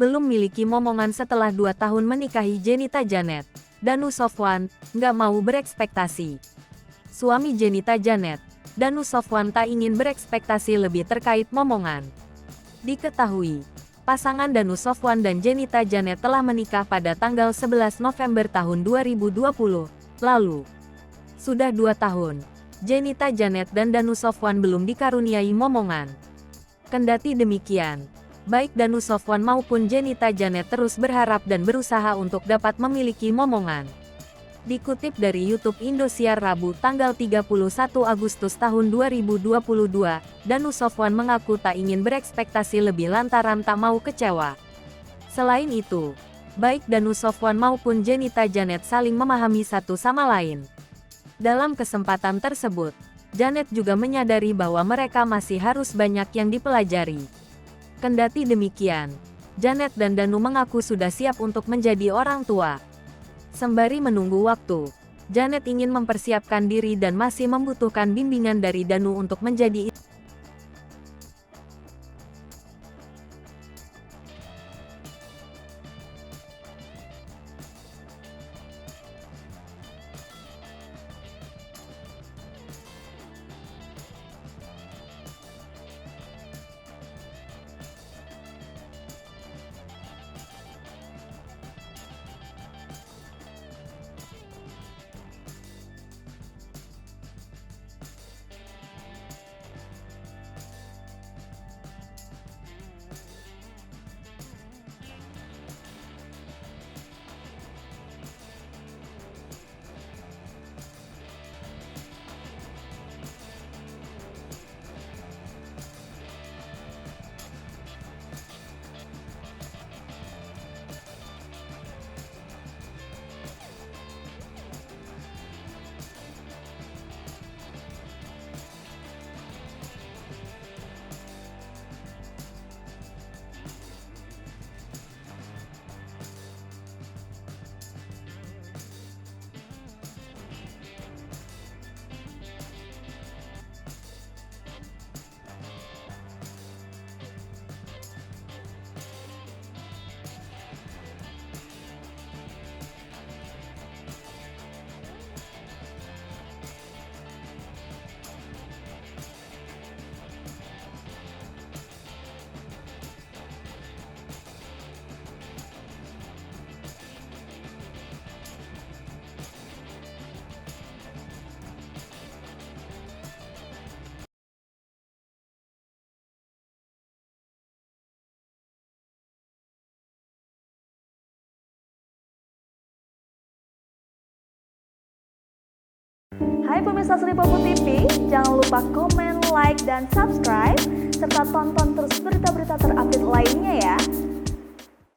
belum miliki momongan setelah 2 tahun menikahi Jenita Janet. Danu Sofwan, nggak mau berekspektasi. Suami Jenita Janet, Danu Sofwan tak ingin berekspektasi lebih terkait momongan. Diketahui, pasangan Danu Sofwan dan Jenita Janet telah menikah pada tanggal 11 November tahun 2020 lalu. Sudah 2 tahun, Jenita Janet dan Danu Sofwan belum dikaruniai momongan. Kendati demikian, baik Danu Sofwan maupun Jenita Janet terus berharap dan berusaha untuk dapat memiliki momongan. Dikutip dari YouTube Indosiar Rabu tanggal 31 Agustus tahun 2022, Danu Sofwan mengaku tak ingin berekspektasi lebih lantaran tak mau kecewa. Selain itu, baik Danu Sofwan maupun Jenita Janet saling memahami satu sama lain. Dalam kesempatan tersebut, Janet juga menyadari bahwa mereka masih harus banyak yang dipelajari. Kendati demikian, Janet dan Danu mengaku sudah siap untuk menjadi orang tua. Sembari menunggu waktu, Janet ingin mempersiapkan diri dan masih membutuhkan bimbingan dari Danu untuk menjadi istri. Hai pemirsa Sri Popo TV, jangan lupa komen, like, dan subscribe, serta tonton terus berita-berita terupdate lainnya ya.